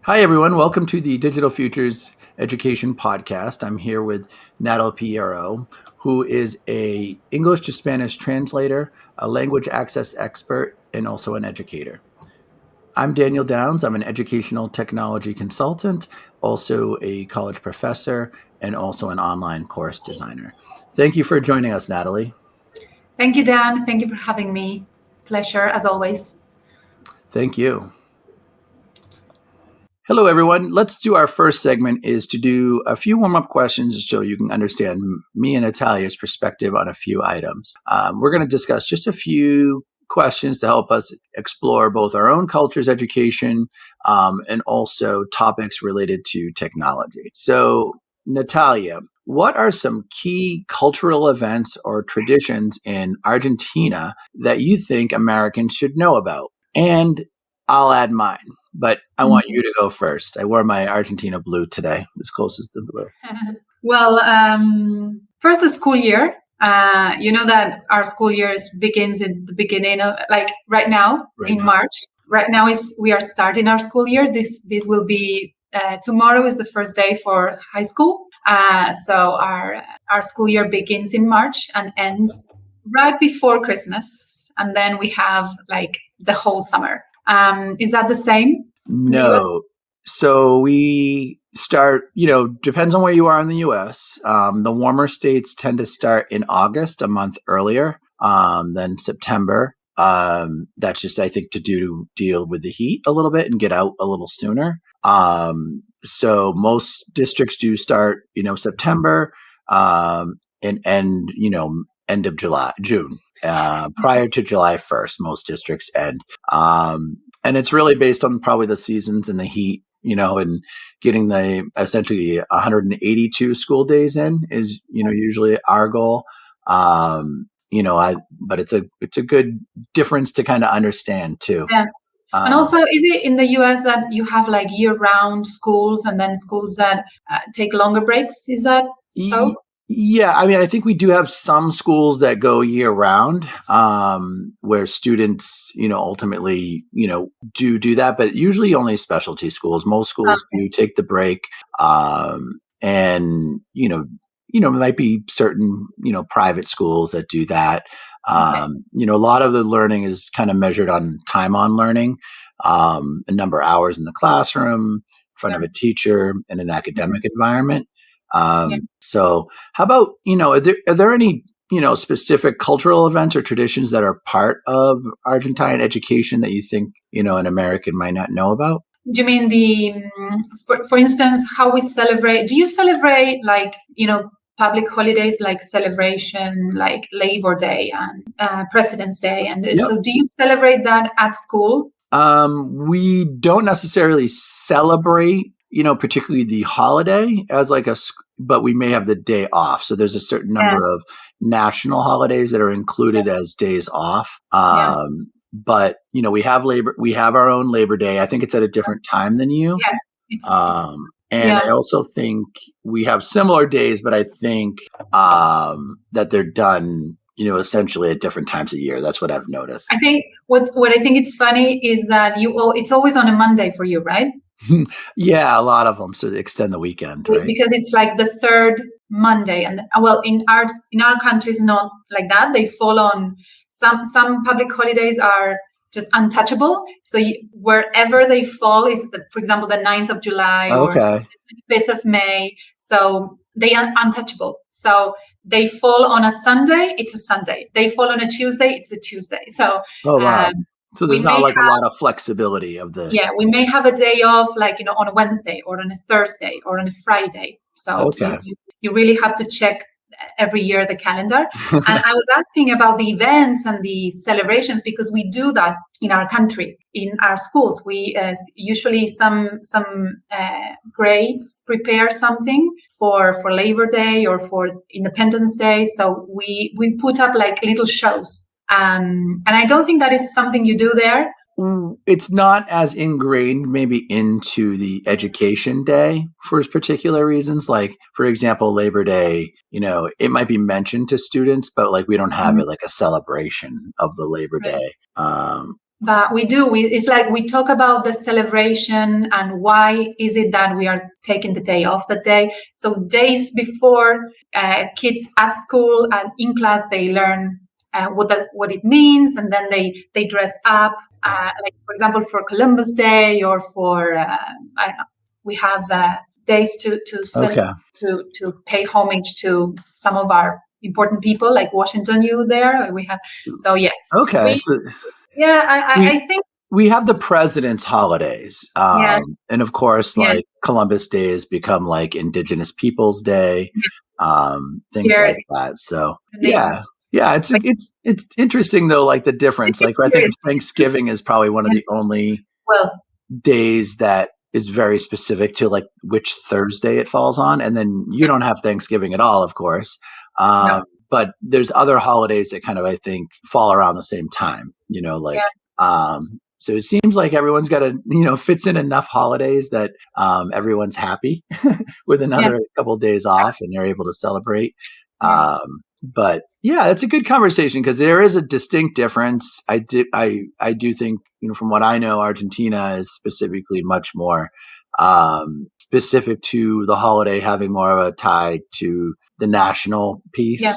Hi, everyone. Welcome to the Digital Futures Education Podcast. I'm here with Natalie Piero, who is a English to Spanish translator, a language access expert, and also an educator. I'm Daniel Downs. I'm an educational technology consultant, also a college professor, and also an online course designer. Thank you for joining us, Natalie. Thank you, Dan. Thank you for having me. Pleasure, as always. Thank you. Hello, everyone. Let's do our first segment is to do a few warm-up questions so you can understand me and Natalia's perspective on a few items. We're going to discuss just a few questions to help us explore both our own culture's education and also topics related to technology. So, Natalia, what are some key cultural events or traditions in Argentina that you think Americans should know about? And I'll add mine. But I want you to go first. I wore my Argentina blue today, as close as the blue. Well, first the school year. You know that our school year begins in the beginning of, like right now in March. Right now we are starting our school year. This will be tomorrow is the first day for high school. So our school year begins in March and ends right before Christmas, and then we have like the whole summer. Is that the same? No. So we start, depends on where you are in the US. The warmer states tend to start in August, a month earlier than September. That's just, I think, to deal with the heat a little bit and get out a little sooner. So most districts do start, September and end, end of June. Prior to July 1st, most districts end. And it's really based on probably the seasons and the heat, and getting the essentially 182 school days in is, usually our goal. But it's a good difference to kind of understand too. Yeah. And also, is it in the US that you have like year-round schools and then schools that take longer breaks? Is that so? Yeah, I mean, I think we do have some schools that go year round, where students, ultimately, do that, but usually only specialty schools. Most schools do take the break, and it might be certain, private schools that do that. A lot of the learning is kind of measured on time on learning, a number of hours in the classroom, in front of a teacher, in an academic environment. So how about, are there any, specific cultural events or traditions that are part of Argentine education that you think, an American might not know about? Do you mean for instance, how we celebrate? Do you celebrate like, public holidays like celebration, like Labor Day and President's Day? And so do you celebrate that at school? We don't necessarily celebrate, particularly the holiday as like but we may have the day off. So there's a certain number of national holidays that are included as days off. But we have our own Labor Day. I think it's at a different time than you. I also think we have similar days, but I think that they're done, essentially at different times of year. That's what I've noticed. I think what I think it's funny is that it's always on a Monday for you, right? Yeah, a lot of them. So they extend the weekend, right? Because it's like the third Monday, and well, in our country is not like that. They fall on some public holidays are just untouchable. So wherever they fall is, for example, the 9th of July or the 5th of May. So they are untouchable. So they fall on a Sunday, it's a Sunday. They fall on a Tuesday, it's a Tuesday. So so there's not like a lot of flexibility of the. Yeah, we may have a day off, like on a Wednesday or on a Thursday or on a Friday. So you really have to check every year the calendar. And I was asking about the events and the celebrations because we do that in our country, in our schools. We usually some grades prepare something for Labor Day or for Independence Day. So we put up like little shows. And I don't think that is something you do there. It's not as ingrained maybe into the education day for particular reasons. Like, for example, Labor Day, it might be mentioned to students, but like we don't have it like a celebration of the Labor Day. But we do. It's like we talk about the celebration and why is it that we are taking the day off that day. So days before, kids at school and in class, they learn what it means, and then they dress up. Like for example, for Columbus Day or for I don't know, we have days to pay homage to some of our important people, like Washington U. There we have. So yeah. Okay. I think we have the president's holidays. And of course, like Columbus Day has become like Indigenous Peoples Day, things like that. So yeah, it's interesting though, like the difference. Like I think Thanksgiving is probably one of the only days that is very specific to like which Thursday it falls on. And then you don't have Thanksgiving at all, of course. But there's other holidays that kind of, I think, fall around the same time, so it seems like everyone's got fits in enough holidays that everyone's happy with another couple of days off and they're able to celebrate. But yeah, it's a good conversation because there is a distinct difference. I do think, from what I know, Argentina is specifically much more specific to the holiday, having more of a tie to the national piece.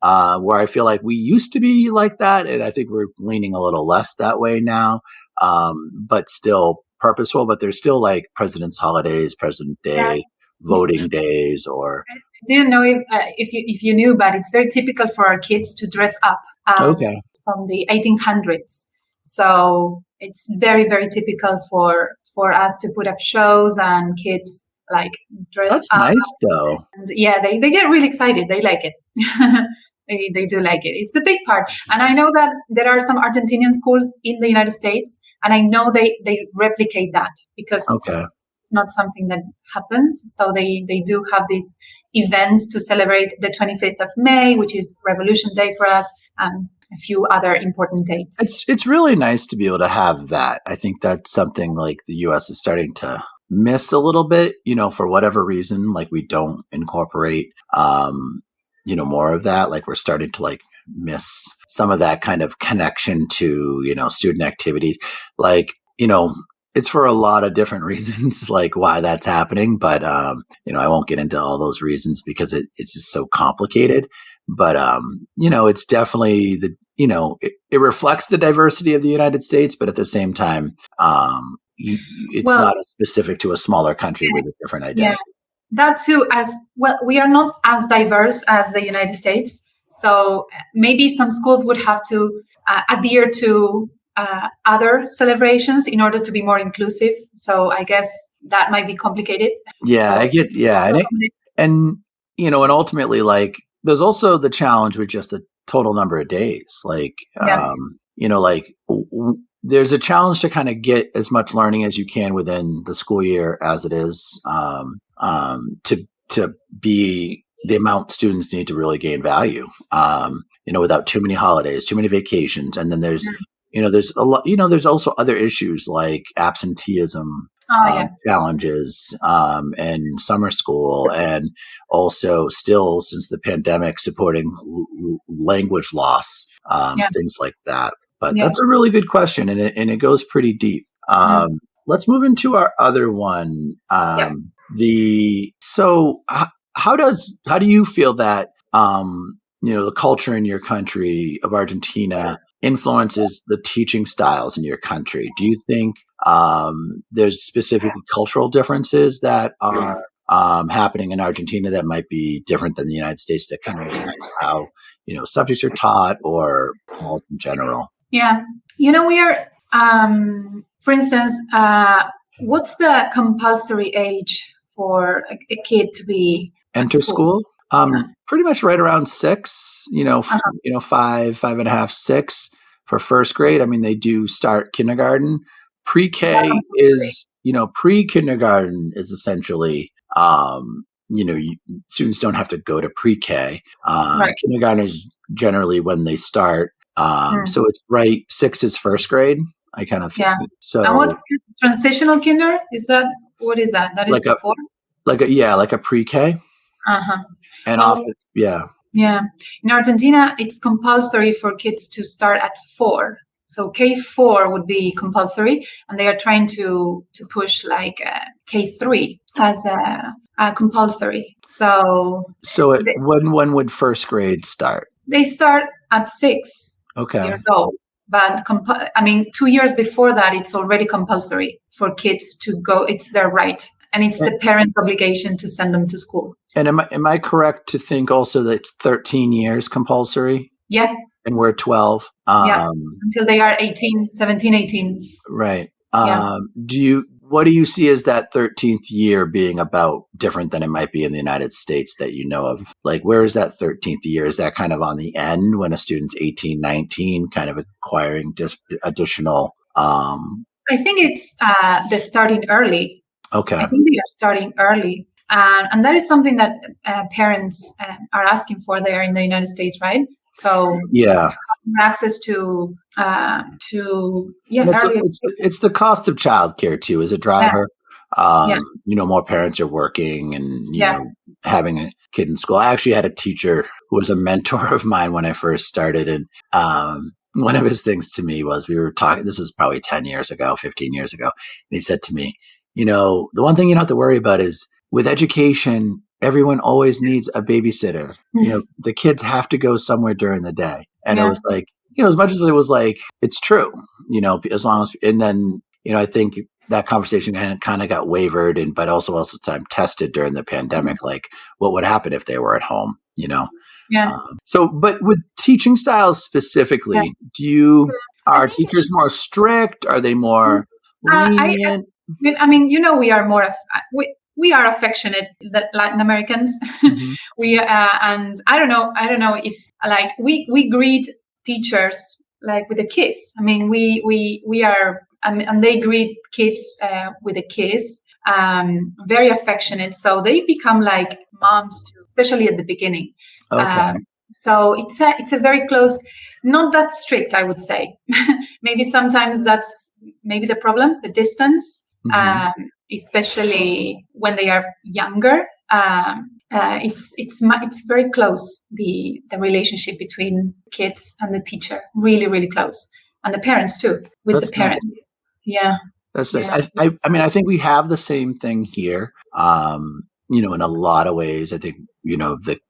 Where I feel like we used to be like that, and I think we're leaning a little less that way now, but still purposeful. But there's still like President's holidays, President Day, voting days, or I didn't know if you knew, but it's very typical for our kids to dress up from the 1800s. So it's very, very typical for us to put up shows and kids like dress up. That's nice though. And they get really excited. They like it. They do like it. It's a big part. And I know that there are some Argentinian schools in the United States, and I know they replicate that because it's not something that happens. So they do have these events to celebrate the 25th of May, which is Revolution Day for us, and a few other important dates. It's really nice to be able to have that. I think that's something like the U.S. is starting to miss a little bit, for whatever reason. Like we don't incorporate more of that. Like we're starting to like miss some of that kind of connection to, student activities. Like, it's for a lot of different reasons, like why that's happening. But, I won't get into all those reasons because it's just so complicated. But, it's definitely it reflects the diversity of the United States, but at the same time, it's not specific to a smaller country with a different identity. Yeah. That too, as well, we are not as diverse as the United States. So maybe some schools would have to adhere to other celebrations in order to be more inclusive. So I guess that might be complicated. Yeah, I get, and ultimately, like, there's also the challenge with just the total number of days. Like, there's a challenge to kind of get as much learning as you can within the school year as it is to be the amount students need to really gain value, without too many holidays, too many vacations. And then there's, there's a lot, there's also other issues like absenteeism challenges and summer school, and also still since the pandemic supporting language loss, things like that. But that's a really good question, and it goes pretty deep. Let's move into our other one. How do you feel that the culture in your country of Argentina influences the teaching styles in your country? Do you think there's specific cultural differences that are happening in Argentina that might be different than the United States, that kind of how subjects are taught or in general? Yeah, we are, for instance, what's the compulsory age for a kid to be enter school? Pretty much right around 6, 5.5, 6 for first grade. I mean, they do start kindergarten. Pre-K is, pre-kindergarten is essentially, students don't have to go to pre-K. Kindergarten is generally when they start. So it's right. 6 is first grade. I kind of think. Yeah. So, and what's transitional kinder? What is that? That is like before? Like a pre-K. And often, Yeah. In Argentina, it's compulsory for kids to start at 4. So K4 would be compulsory, and they are trying to push like K3 as a compulsory. So when would first grade start? They start at 6 years old. But 2 years before that, it's already compulsory for kids to go. It's their right, and it's the parents' obligation to send them to school. And am I correct to think also that it's 13 years compulsory? Yeah. And we're 12. Until they are 17, 18. Right. What do you see as that 13th year being about different than it might be in the United States that you know of? Like, where is that 13th year? Is that kind of on the end when a student's 18, 19, kind of acquiring just additional? I think it's they're starting early. Okay. I think they are starting early. And that is something that parents are asking for there in the United States, right? So access to it's the cost of childcare too as a driver. More parents are working and know having a kid in school. I actually had a teacher who was a mentor of mine when I first started, and one of his things to me was, we were talking, this was probably 10 years ago, 15 years ago, and he said to me, the one thing you don't have to worry about is with education, everyone always needs a babysitter. The kids have to go somewhere during the day. And it was like, as much as it was like, it's true, as long as, and then, I think that conversation kind of got wavered but also time tested during the pandemic, like what would happen if they were at home, but with teaching styles specifically, are teachers more strict? Are they more lenient? We are more, we are affectionate, the Latin Americans. Mm-hmm. And I don't know if like we greet teachers like with a kiss. We are, and they greet kids with a kiss. Very affectionate. So they become like moms too, especially at the beginning. Okay. So it's a very close, not that strict, I would say. Maybe sometimes that's maybe the problem, the distance. Mm-hmm. Especially when they are younger, it's very close, the relationship between kids and the teacher, really, really close, and the parents too, with the parents. Nice. Yeah, that's nice. I think we have the same thing here. In a lot of ways, I think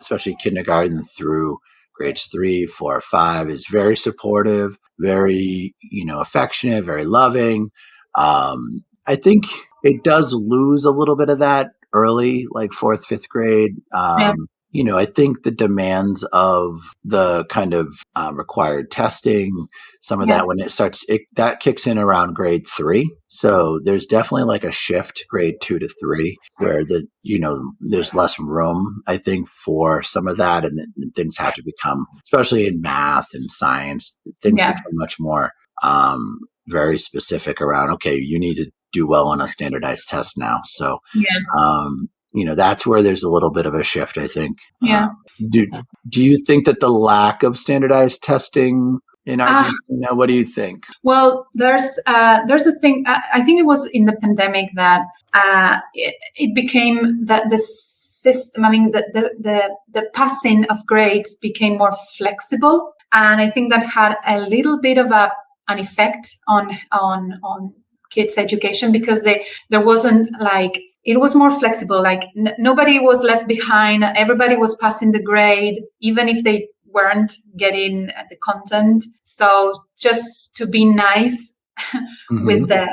especially kindergarten through grades 3, 4, 5 is very supportive, very affectionate, very loving. I think it does lose a little bit of that early, like 4th, 5th grade. I think the demands of the kind of required testing, some of that when it starts, that kicks in around grade 3. So there's definitely like a shift grade 2 to 3 where there's less room, I think, for some of that. And things have to become, especially in math and science, things become much more very specific around, okay, you need to do well on a standardized test now. So, that's where there's a little bit of a shift, I think. Do you think that the lack of standardized testing in Argentina, what do you think? Well, there's a thing, I think it was in the pandemic that it became that the system, the passing of grades became more flexible. And I think that had a little bit of an effect on kids' education, because there wasn't like, it was more flexible. Like nobody was left behind. Everybody was passing the grade, even if they weren't getting the content. So just to be nice mm-hmm. with the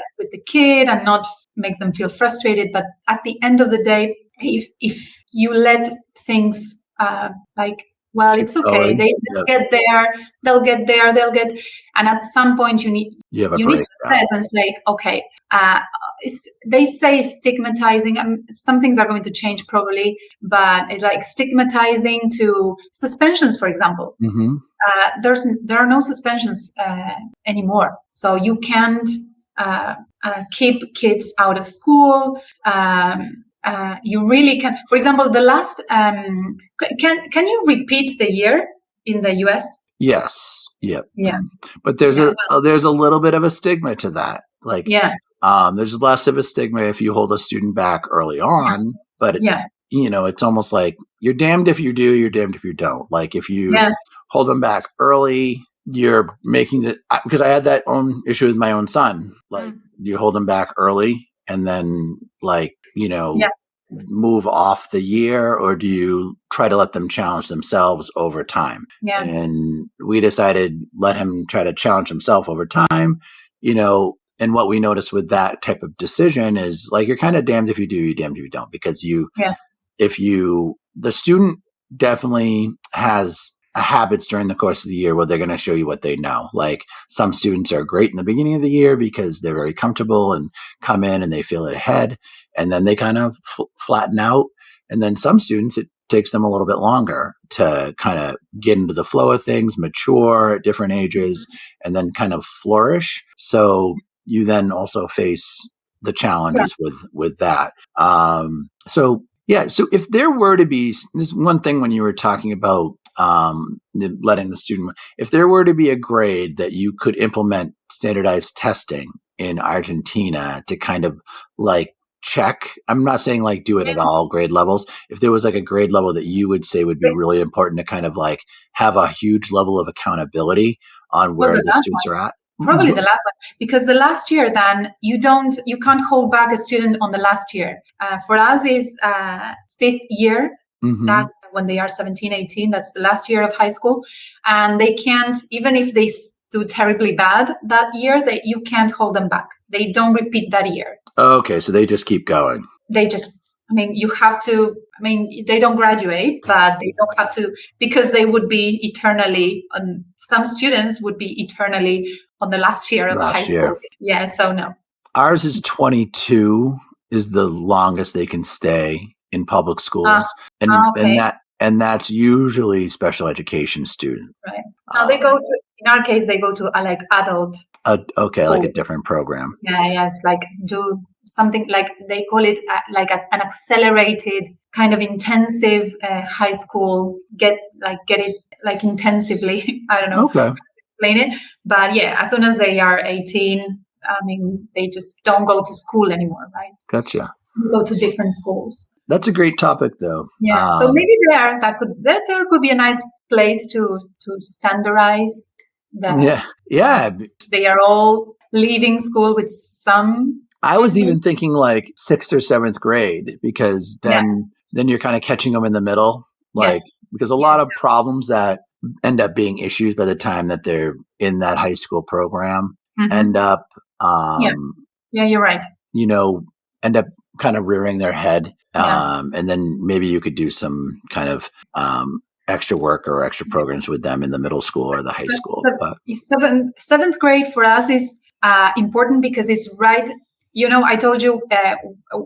kid and not make them feel frustrated. But at the end of the day, if you let things it's okay. They'll get there. And at some point you need to stress and say, okay, they say stigmatizing. Some things are going to change probably, but it's like stigmatizing to suspensions, for example. Mm-hmm. There are no suspensions anymore. So you can't keep kids out of school. You really can. For example, the last. Can you repeat the year in the US? Yes. Yep. Yeah. But there's a little bit of a stigma to that. Like, there's less of a stigma if you hold a student back early on. But it's almost like you're damned if you do, you're damned if you don't. Like if you hold them back early, you're making it, because I had that own issue with my own son. Like, you hold them back early and then, like, move off the year, or do you try to let them challenge themselves over time? Yeah. And we decided let him try to challenge himself over time, and what we noticed with that type of decision is, like, you're kind of damned if you do, you're damned if you don't, because the student definitely has habits during the course of the year where they're going to show you what they know. Like, some students are great in the beginning of the year because they're very comfortable and come in and they feel it ahead, and then they kind of flatten out. And then some students, it takes them a little bit longer to kind of get into the flow of things, mature at different ages, and then kind of flourish. So you then also face the challenges with that. So if there were to be this one thing when you were talking about letting the student, if there were to be a grade that you could implement standardized testing in Argentina to kind of like check, I'm not saying like do it at all grade levels. If there was like a grade level that you would say would be really important to kind of like have a huge level of accountability on where the students are at. Probably the last one, because the last year, then you can't hold back a student on the last year. For us is fifth year. Mm-hmm. That's when they are 17, 18. That's the last year of high school. And they can't, even if they do terribly bad that year, you can't hold them back. They don't repeat that year. Okay, so they just keep going. You have to, they don't graduate, but they don't have to, because they would be eternally, some students would be eternally on the last year of high school. Yeah, so no. Ours is 22 is the longest they can stay in public schools. And that's usually special education student. Right. Now in our case, they go to like adult. Like a different program. Yeah, it's like do something like they call it an accelerated kind of intensive high school. Get it like intensively. I don't know how to explain it, but yeah, as soon as they are 18, they just don't go to school anymore, right? Gotcha. You go to different schools. That's a great topic, though. Yeah, so maybe there could be a nice place to standardize that. Yeah. They are all leaving school with some. I was even thinking like 6th or 7th grade, because then you're kind of catching them in the middle, because a lot of problems that end up being issues by the time that they're in that high school program end up. You're right. End up kind of rearing their head. And then maybe you could do some kind of extra work or extra programs with them in the middle school or the high school. Seventh grade for us is important because it's right. I told you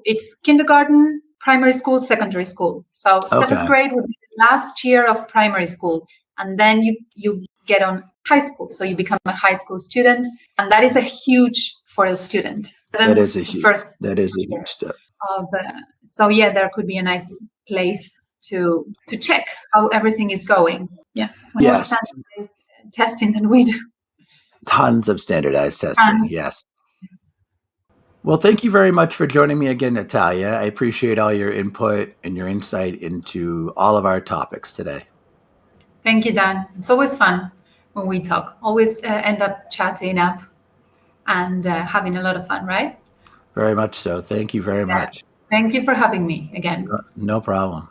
it's kindergarten, primary school, secondary school. So 7th grade would be the last year of primary school. And then you get on high school. So you become a high school student. And that is a huge for a student. That is a huge step. So there could be a nice place to check how everything is going. Yeah. More standardized testing than we do. Tons of standardized testing. Yes. Well, thank you very much for joining me again, Natalia. I appreciate all your input and your insight into all of our topics today. Thank you, Dan. It's always fun when we talk. Always end up chatting up and having a lot of fun, right? Very much so. Thank you very much. Thank you for having me again. No problem.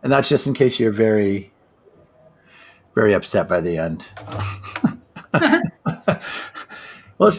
And that's just in case you're very, very upset by the end. Well,